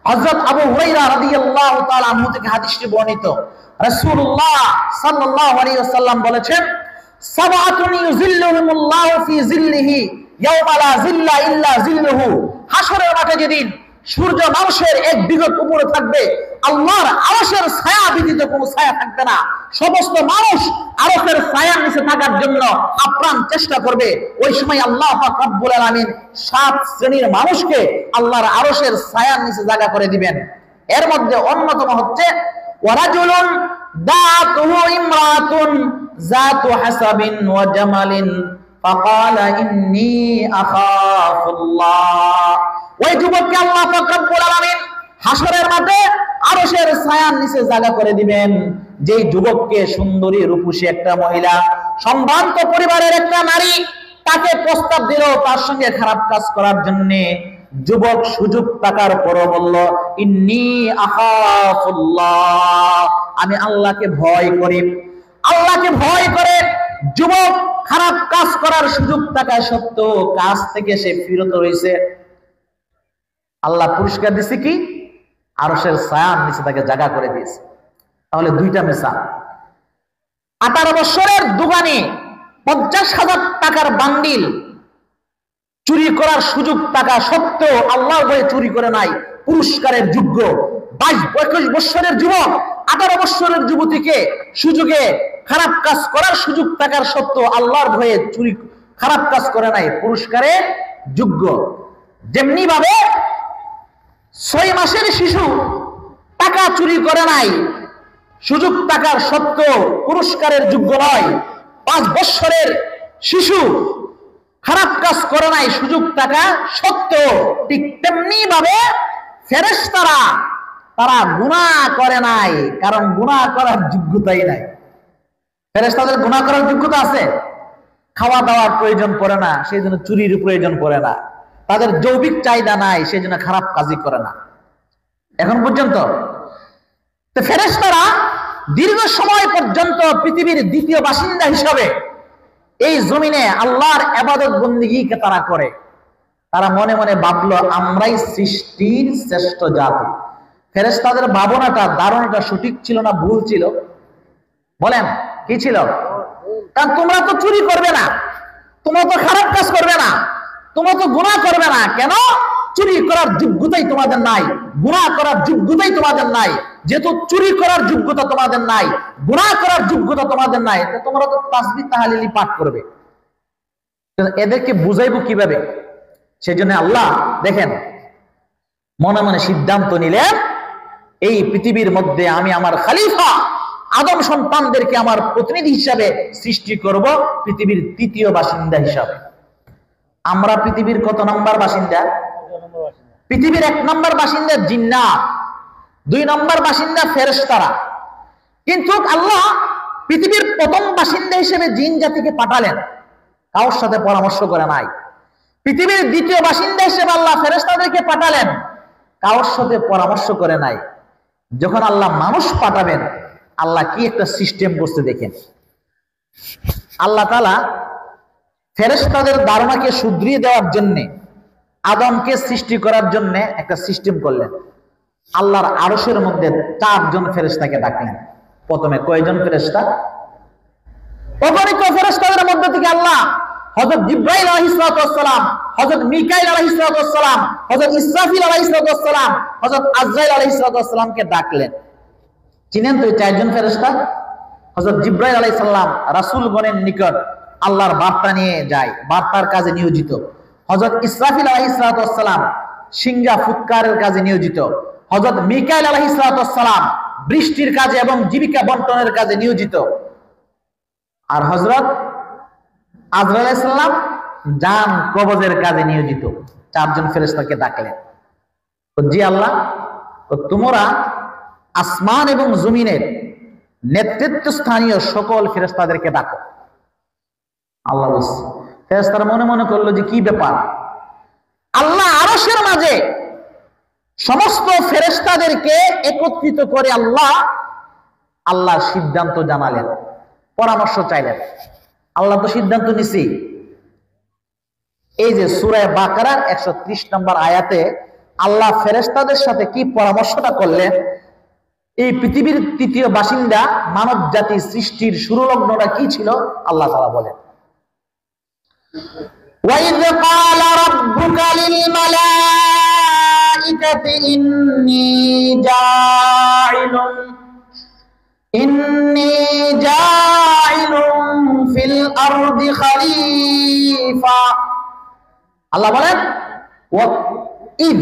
হযরত আবু হুরায়রা রাদিয়াল্লাহু তাআলা আনহু থেকে হাদিসটি বর্ণিত, রাসূলুল্লাহ সাল্লাল্লাহু আলাইহি ওয়াসাল্লাম বলেছেন, সাবআতুন ইউযিল্লুহুমুল্লাহু ফি যিল্লিহি ইয়াওমা লা যিল্লা ইল্লা যিল্লুহু। হাশরের মাঠে যেদিন সূর্য মানুষের এক বিগত উপরে থাকবে, আল্লাহর আরশের ছায়া ব্যতীত কোনো ছায়া থাকবে না। সমস্ত মানুষ আরশের ছায়ার নিচে থাকার জন্য আপ্রাণ চেষ্টা করবে। ওই সময় আল্লাহ পাক রব্বুল আলামিন 7 শ্রেণীর মানুষকে আল্লাহর আরশের ছায়ার নিচে জায়গা করে দিবেন। এর মধ্যে অন্যতম হচ্ছে ওয়ারাজুলুন দাতুহু ইমরাতুন যাতু হাসাবিন ওয়া জামালিন ফাকালা ইন্নী আখাফুল্লাহ। ওই যুবককে আল্লাহ পাক রব্বুল আলামিন হাশরের মাঠে আরশের ছায়ার নিচে জায়গা করে দিবেন। যেই যুবককে সুন্দরী রূপসী একটা মহিলা, সম্ভ্রান্ত পরিবারের একটা নারী তাকে প্রস্তাব দিল তার সঙ্গে খারাপ কাজ করার জন্য, যুবক সুযোগ টাকার পরও বলল, ইন্নী আখাফুল্লাহ, আমি আল্লাহকে ভয় করি। আল্লাহকে ভয় করে যুবক খারাপ কাজ করার সুযোগ থাকা সত্ত্বেও কাজ থেকে সে বিরত রয়েছে। আল্লাহ পুরস্কার দিছে কি? আরশের ছায়ার নিচে তাকে জায়গা করে দিয়েছে। তাহলে দুইটা মিসাল। 18 বছরের দোকানে 50,000 টাকার বান্ডিল চুরি করার সুযোগ টাকা সত্ত্বেও আল্লাহর ভয়ে চুরি করে নাই, পুরস্কারের যোগ্য। 22-21 বছরের যুবক 18 বছরের যুবতীকে সুযোগে খারাপ কাজ করার সুযোগ থাকার সত্ত্বেও আল্লাহর ভয়ে চুরি খারাপ কাজ করে নাই, পুরস্কারের যোগ্য। যেমনি ভাবে 6 মাসের শিশু টাকা চুরি করে নাই, সুযোগ টাকার সত্ত্বেও পুরস্কারের যোগ্য নয়। 5 বছরের শিশু খারাপ কাজ করে নাই, সুযোগ টাকা সত্ত্বেও, ঠিক তেমনি ভাবে ফেরেশতারা তারা গুনাহ করে নাই, কারণ গুনাহ করার যোগ্যতাই নাই। ফেরেশতাদের গুনাহ করার যোগ্যতা আছে, খাওয়া দাওয়ার প্রয়োজন পড়ে না, সেই জন্য চুরির প্রয়োজন পড়ে না। তাদের যৌবিক চাহিদা নাই, সেই জন্য খারাপ কাজই করে না এখন পর্যন্ত। তো ফেরেশতারা দীর্ঘ সময় পর্যন্ত পৃথিবীর দ্বিতীয় বাসিন্দা হিসাবে এই জমিনে আল্লাহর ইবাদত বন্দেগীকে তারা করে। তারা মনে মনে ভাবলো আমরাই সৃষ্টির শ্রেষ্ঠ জাতি। ফেরেশতাদের ভাবনাটা, ধারণাটা সঠিক ছিল না ভুল ছিল? বলেন কি ছিল? কারণ তোমরা তো চুরি করবে না, তোমরা তো খারাপ কাজ করবে না, তোমরা তো গুনাহ করবে না। কেন? চুরি করার যোগ্যতাই তোমাদের নাই, গুনাহ করার যোগ্যতাই তোমাদের নাই। যেহেতু চুরি করার যোগ্যতা তোমাদের নাই, গুনাহ করার যোগ্যতা তোমাদের নাই, তো তোমরা তো তাসবিহ তাহলিল পাঠ করবে। এদেরকে বুঝাইবো কিভাবে? সেজন্য আল্লাহ দেখেন মনে মনে সিদ্ধান্ত নিলেন, এই পৃথিবীর মধ্যে আমি আমার খলিফা আদম সন্তানদেরকে আমার প্রতিনিধি হিসাবে সৃষ্টি করব, পৃথিবীর তৃতীয় বাসিন্দা হিসাবে। আমরা পৃথিবীর কত নম্বর বাসিন্দা? পৃথিবীর 1 নম্বর বাসিন্দা জিন্নাত, 2 নম্বর বাসিন্দা ফেরেশতারা। কিন্তু আল্লাহ পৃথিবীর প্রথম বাসিন্দা হিসেবে জিন জাতিকে পাঠালেন, কারোর সাথে পরামর্শ করে নাই। পৃথিবীর দ্বিতীয় বাসিন্দা হিসেবে আল্লাহ ফেরেশতাদেরকে পাঠালেন, কারোর সাথে পরামর্শ করে নাই। যখন আল্লাহ মানুষ পাঠাবেন, আল্লাহ কি একটা সিস্টেম করতে দেখেন। আল্লাহ তাআলা ফেরেশতাদের ধারণাকে শুধরিয়ে দেওয়ার জন্য, আদমকে সৃষ্টি করার জন্য একটা সিস্টেম করলেন। আল্লাহর আরশের মধ্যে 4 জন ফেরেশতাকে ডাকলেন। প্রথমে কয়জন ফেরেশতা? অগণিত ফেরেশতাদের মধ্যে থেকে আল্লাহ হযরত জিবরাইল আলাইহিস সালাম, হযরত মিকাইল আলাইহিস সালাম, হযরত ইসরাফিল আলাইহিস সালাম, হযরত আজরাইল আলাইহিস সালামকে ডাকলেন। চিনেন তো 4 জন ফেরেশতা? হযরত জিবরাইল আলাইহিস সালাম রাসূলগণের নিকট আল্লাহর বার্তা নিয়ে যায়, বার্তার কাজে নিয়োজিত। হযরত ইসরাফিল আলাইহিস সালাম সিংহা ফুৎকারের কাজে নিয়োজিত। হযরত মিকাইল আলাইহিস সালাম বৃষ্টির কাজে এবং জীবিকা বন্টনের কাজে নিয়োজিত। আর হযরত আজরাইল আলাইহিস সালাম জান কবজের কাজে নিয়োজিত। 4 জন ফেরেশতাকে ডাকলেন। তো জি আল্লাহ, তো তোমরা আসমান এবং জমিনের নেতৃত্ব স্থানীয় সকল ফেরেশতাদেরকে ডাকো। আল্লাহ বলছে। ফেরেশতারা মনে মনে করলো যে কি ব্যাপার? আল্লাহ আরশের মাঝে সমস্ত ফেরেশতাদেরকে একত্রিত করে আল্লাহর সিদ্ধান্ত জানালেন, পরামর্শ চাইলেন। আল্লাহ তো সিদ্ধান্ত নিছি। এই যে সূরা বাকারার 130 নম্বর আয়াতে আল্লাহ ফেরেশতাদের সাথে কি পরামর্শটা করলেন, এই পৃথিবীর তৃতীয় বাসিন্দা মানব জাতি সৃষ্টির শুরুলগ্নটা কি ছিল আল্লাহ তাআলা বলেন, وَإِذْ قَالَ رَبُّكَ لِلْمَلَائِكَةِ إِنِّي جَاعِلٌ فِي الْأَرْضِ خَلِيفَةً। আল্লাহ বলেন ইদ,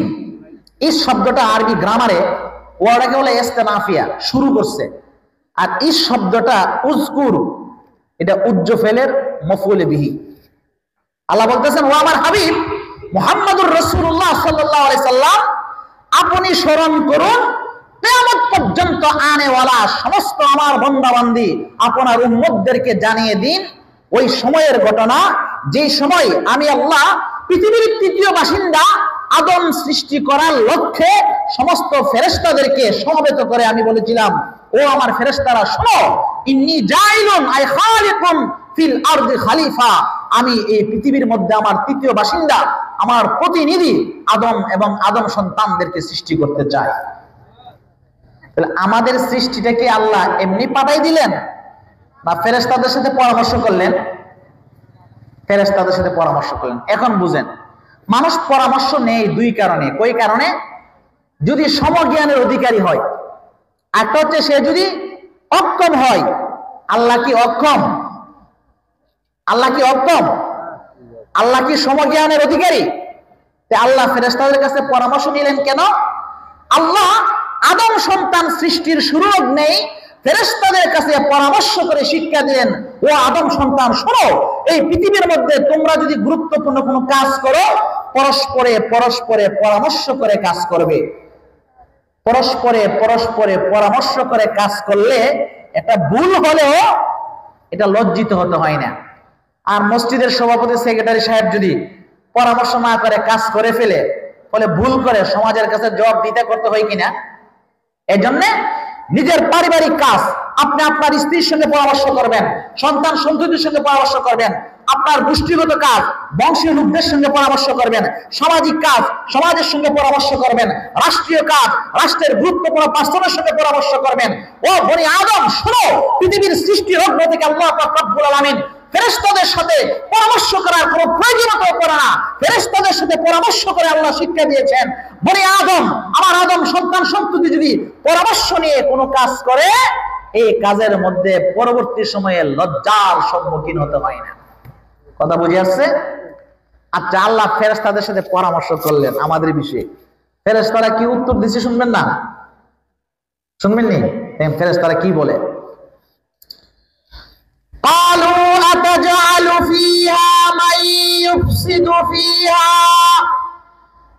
ইস শব্দটা আরবি গ্রামারে ওয়াটাকে বলে ইস্তেনাফিয়া, শুরু করছে। আর ইস শব্দটা উজকুর, এটা উজ্জফেলের মফউলে বিহি। আল্লাহ বলতেছেন, ও আমার হাবিব মুহাম্মদুর রাসূলুল্লাহ সাল্লাল্লাহু আলাইহি সাল্লাম, আপনি স্মরণ করুন কিয়ামত পর্যন্ত আনেওয়ালা সমস্ত আমার বান্দা-বান্দী আপনার উম্মতদেরকে জানিয়ে দিন ওই সময়ের ঘটনা, যে সময় আমি আল্লাহ পৃথিবীর তৃতীয় বাসিন্দা আদম সৃষ্টি করার লক্ষ্যে সমস্ত ফেরেশতাদেরকে সমবেত করে আমি বলেছিলাম, ও আমার ফেরেশতারা শোনো, ইন্নী জাইলুন আই খালিকুন ফিল আরদি খলিফা, আমি এই পৃথিবীর মধ্যে আমার তৃতীয় বাসিন্দা, আমার প্রতিনিধি আদম এবং আদম সন্তানদেরকে সৃষ্টি করতে চাই। তাহলে আমাদের সৃষ্টিটাকে আল্লাহ এমনি পাঠাই দিলেন না ফেরেশতাদের সাথে পরামর্শ করলেন? ফেরেশতাদের সাথে পরামর্শ করলেন। এখন বুঝেন, মানুষ পরামর্শ নেই দুই কারণে। কই কারণে? যদি সমজ্ঞানের অধিকারী হয়, একটা হচ্ছে সে যদি অক্ষম হয়। আল্লাহ কি অক্ষম? আল্লাহ কি অক্ষম? আল্লাহ কি সমজ্ঞানের অধিকারী? আল্লাহ ফেরেশতাদের কাছে পরামর্শ নিলেন কেন? আল্লাহ আদম সন্তান সৃষ্টির সুযোগ নেই, ফেরেশতাদের কাছে পরামর্শ করে শিক্ষা দিলেন, ও আদম সন্তান শোনো, এই পৃথিবীর মধ্যে তোমরা যদি গুরুত্বপূর্ণ কোনো কাজ করো, পরস্পরে পরস্পরে পরামর্শ করে কাজ করবে। পরস্পরে পরস্পরে পরামর্শ করে কাজ করলে একটা ভুল হলেও এটা লজ্জিত হতে হয় না। আর মসজিদের সভাপতি সেক্রেটারি সাহেব যদি পরামর্শ না করে কাজ করে ফেলে, ফলে ভুল করে সমাজের কাছে জবাব দিতে করতে হয় কিনা? এজন্য নিজের পারিবারিক কাজ আপনি আপনার স্ত্রীর সঙ্গে পরামর্শ করবেন, সন্তান সন্ততির সঙ্গে পরামর্শ করবেন, আপনার গোষ্ঠীগত কাজ বংশীয় লোকদের সঙ্গে পরামর্শ করবেন, সামাজিক কাজ সমাজের সঙ্গে পরামর্শ করবেন, রাষ্ট্রীয় কাজ রাষ্ট্রের গুরুত্বপূর্ণ পার্সনের সঙ্গে পরামর্শ করবেন। ও বনি আদম শোনো, পৃথিবীর সৃষ্টির লগ্ন থেকে আল্লাহ পাক রব্বুল আলামিন ফেরেশতাদের সাথে পরামর্শ করার কোনো প্রয়োজনীয়তা পড়ে না। ফেরেশতাদের সাথে পরামর্শ করে আল্লাহ শিক্ষা দিয়েছেন, বনি আদম, আমার আদম সন্তান সন্ততি যদি পরামর্শ নিয়ে কোনো কাজ করে, এই কাজের মধ্যে পরবর্তী সময়ে লজ্জার সম্মুখীন হতে হয় না। কথা বুঝে আসছে? আচ্ছা, আল্লাহ ফেরেশতাদের সাথে পরামর্শ করলেন আমাদের বিষয়ে। ফেরেশতারা কি উত্তর দিচ্ছে শুনবেন না? শুনবেন নি ফেরেশতারা কি বলে? قالوا أتجعل فيها من يفسد فيها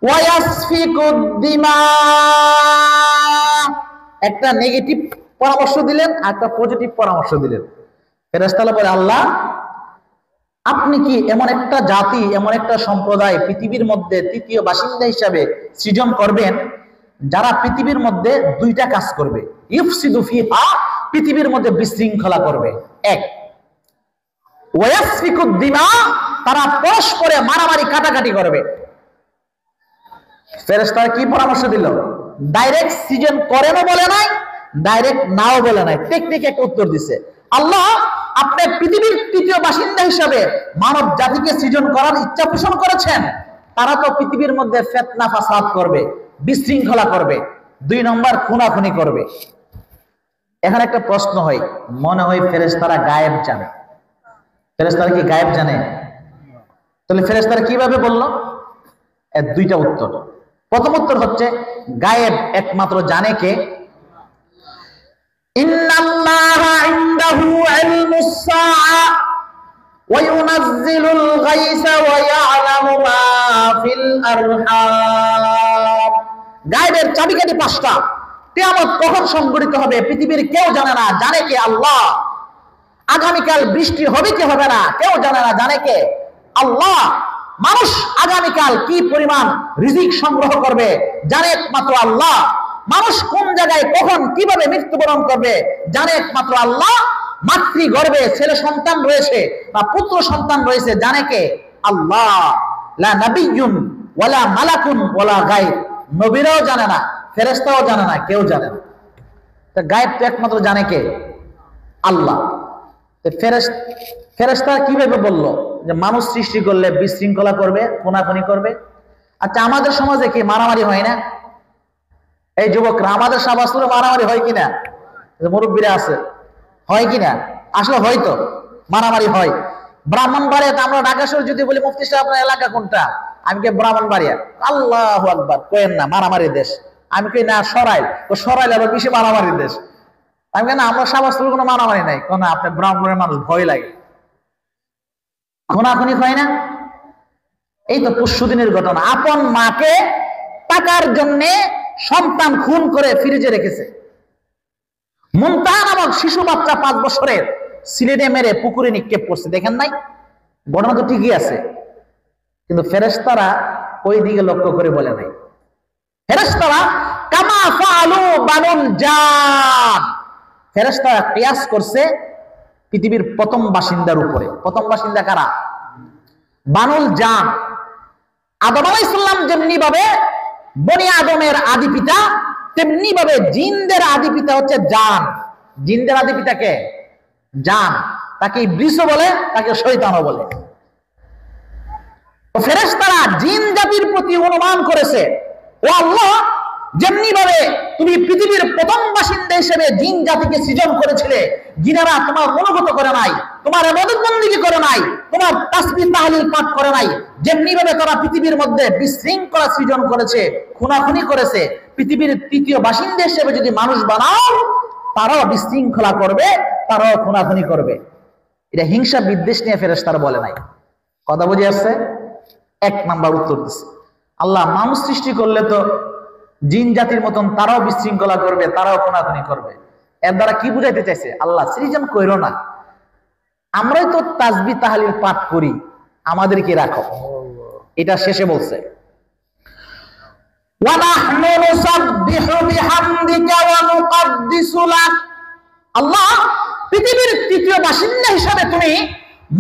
ويسفك الدماء। একটা নেগেটিভ পরামর্শ দিলেন, একটা পজিটিভ পরামর্শ দিলেন। ফেরেশতারা বলে, আল্লাহ আপনি কি এমন একটা জাতি, এমন একটা সম্প্রদায় পৃথিবীর মধ্যে তৃতীয় বাসিন্দা হিসাবে সৃজন করবেন যারা পৃথিবীর মধ্যে দুইটা কাজ করবে? ইফসিদু ফিহা, পৃথিবীর মধ্যে বিশৃঙ্খলা করবে, এক। ওয়াসফিকুদ দিমা, তারা পরস্পরে মারামারি কাটাকাটি করবে। ফেরেশতারা কি পরামর্শ দিল? ডাইরেক্ট সৃজন করেনও বলে নাই, ডাইরেক্ট নাও বলে নাই, টেকনিক একটা উত্তর দিছে। আল্লাহ আপনি পৃথিবীর তৃতীয় বাসিন্দা হিসাবে মানব জাতিকে সৃজন করার ইচ্ছা পোষণ করেছেন, তারা তো পৃথিবীর মধ্যে ফিতনা ফাসাদ করবে, বিশৃঙ্খলা করবে, দুই নম্বর খুনাখুনি করবে। এখন একটা প্রশ্ন হয়, মনে হয় ফেরেশতারা গায়েব জানে। ফেরেশতারা কি গায়েব জানে? তাহলে ফেরেশতারা কিভাবে বললো? এর দুইটা উত্তর। প্রথম উত্তর হচ্ছে, গায়েব একমাত্র জানে কে? ইন্নাল্লাহা ইনদাহু ইলমুস সাআ ওয়া ইউনাজ্জিলুল গায়সা ওয়া ইয়ালামু মা ফিল আরহাম। গায়েবের চাবিকাঠি পাঁচটা। কিয়ামত কখন সংঘটিত হবে পৃথিবীর কেউ জানে না, জানে কে? আল্লাহ। আগামীকাল বৃষ্টি হবে কি হবে না কেউ জানে না, জানে কে? আল্লাহ। মানুষ আগামীকাল কি পরিমাণ রিজিক সংগ্রহ করবে জানে একমাত্র আল্লাহ। মানুষ কোন জায়গায় কখন কিভাবে মৃত্যুবরণ করবে জানে একমাত্র আল্লাহ। মাতৃগর্ভে ছেলে সন্তান রয়েছে বা পুত্র সন্তান রয়েছে জানে কে? আল্লাহ। লা নাবিয়্যুন ওয়ালা মালাকুন ওয়ালা গায়ব, নবীরাও জানে না, ফেরেশতাও জানে না, কেউ জানে না। তা গায়েব তো একমাত্র জানে কে? আল্লাহ। ফেরেশতা কিভাবে বললো যে মানুষ সৃষ্টি করলে বিশৃঙ্খলা করবে, খুনাখুনি করবে? আচ্ছা, আমাদের সমাজে কি মারামারি হয় না? এই যুবকরা, আমাদের সমাজে মারামারি হয় কিনা? মুরব্বীরা আছে, হয় কিনা? আসলে হয়তো মারামারি হয়। ব্রাহ্মণবাড়িয়াতে আমরা ঢাকা শহর যদি বলি মুফতি সাহেব আপনার এলাকা কোনটা, আমি কে ব্রাহ্মণবাড়িয়া। আল্লাহু আকবার, কোয়েন না, মারামারি দেশ। আমি কই না সরাইল, ও সরাইল আবার বেশি মারামারি দেশ। আমি কেন, আমরা সমাজের কোনো মারামারি নাই। কোন আপনি ব্রাহ্মণের মানুষ, ভয় লাগে, খুনাখুনি হয় না? এই তো পরশুদিনের ঘটনা, আপন মাকে টাকার জন্য সন্তান খুন করে ফ্রিজে রেখেছে। মুমতাহা নামক শিশু বাচ্চা 5 বছরের সিলেটে মেরে পুকুরে নিক্ষেপ করছে, দেখেন নাই? ঘটনা তো ঠিকই আছে, কিন্তু ফেরেশতারা ওই দিকে লক্ষ্য করে বলে নাই। ফেরেশতারা কামা ফাআলু বানুল জান, ফেরেশতারা কিয়াস করছে পৃথিবীর প্রথম বাসিন্দার উপরে। প্রথম বাসিন্দা কারা? বানুল জান। আদম আলাইহিস সালাম যেমনি ভাবে বনি আদমের আদি পিতা, তেমনি ভাবে জিনদের আদি পিতা হচ্ছে জান। জিনদের আদি পিতা কে? জান। তাকে ইবলিসও বলে, তাকে শয়তানও বলে। ফেরেশতারা জিন জাতির প্রতি অনুমান করেছে, ও আল্লাহ, যেমনি ভাবে তুমি পৃথিবীর প্রথম বাসিন্দা হিসেবে জিন জাতিকে সৃজন করেছিলে, জিনেরা তোমার অনুগত করে নাই, তোমার ইবাদত বন্দেগী করে নাই, তোমার তাসবিহ তাহলিল পাঠ করে নাই, যেমনি ভাবে তারা পৃথিবীর মধ্যে বিশৃঙ্খলা সৃজন করেছে, খুনাখুনি করেছে, পৃথিবীর তৃতীয় বাসিন্দা হিসেবে যদি মানুষ বানাও, তারাও বিশৃঙ্খলা করবে, তারাও খুনাখুনি করবে। এটা হিংসা বিদ্বেষ নিয়ে ফেরেশতারা বলে নাই। কথা বুঝে আসছে? 1 নাম্বার উত্তর দিচ্ছে। আল্লাহ মানুষ সৃষ্টি করলে তো জিন জাতির মতন তারাও বিশৃঙ্খলা করবে, তারাও খুনাখুনি করবে। এর দ্বারা কি বুঝাইতে চাইছে? আল্লাহ সৃজন কইরো না, আমরাই তো তাসবিহ তাহলিল পাঠ করি, আমাদেরকে রাখো। এটা শেষে বলছে, ওয়া নাহনু নুসাব্বিহু বিহামদিকা ওয়া নুকদ্দিসু লাক। আল্লাহ, পৃথিবীর তৃতীয় বাসিন্দা হিসাবে তুমি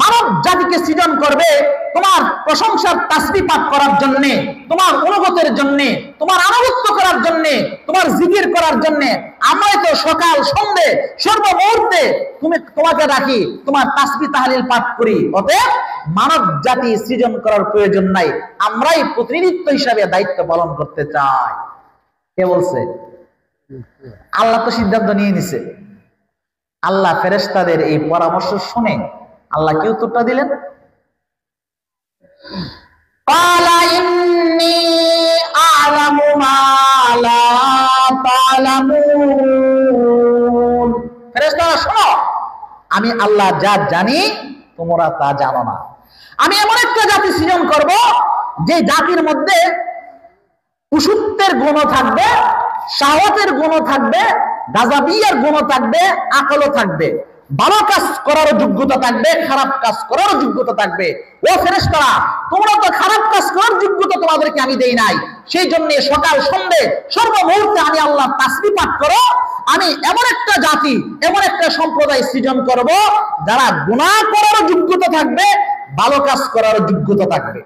মানব জাতিকে সৃজন করবে তোমার প্রশংসার তাসবিহ পাঠ করার জন্য, তোমার অনুগতের জন্য, তোমার আনুগত্য করার জন্য, তোমার জিকির করার জন্য। আমরাই তো সকাল সন্ধ্যে সর্ব মুহূর্তে তোমাকে ডাকি, তোমার তাসবিহ তাহলিল পাঠ করি। অতএব মানব জাতি সৃজন করার প্রয়োজন নাই, আমরাই প্রতিনিধিত্ব হিসাবে দায়িত্ব পালন করতে চাই। কে বলছে? আল্লাহ তো সিদ্ধান্ত নিয়ে নিছে। আল্লাহ ফেরেশতাদের এই পরামর্শ শুনে আল্লাহ কি উত্তরটা দিলেন? ক্বালা ইন্নী আ'লামু মা লা তা'লামুন। ফেরেশতারা শোনো, আমি আল্লাহ যা জানি তোমরা তা জানো না। আমি এমন একটা জাতি সৃজন করব যে জাতির মধ্যে পুরুষত্বের গুণ থাকবে, শাহওয়াতের গুণ থাকবে, গাজাবিয়ার গুণ থাকবে, আকলও থাকবে, ভালো কাজ করার যোগ্যতা থাকবে, খারাপ কাজ করার যোগ্যতা থাকবে। ও ফেরেশতারা, তোমরা তো খারাপ কাজ করার যোগ্যতা তোমাদেরকে আমি দেই নাই, সেই জন্য সকাল সন্ধ্যে সর্ব মুহূর্তে আমি আল্লাহ তাসবিহ পাঠ করো। আমি এমন একটা জাতি, এমন একটা সম্প্রদায় সৃজন করব যারা গুনাহ করার যোগ্যতা থাকবে, ভালো কাজ করার যোগ্যতা থাকবে।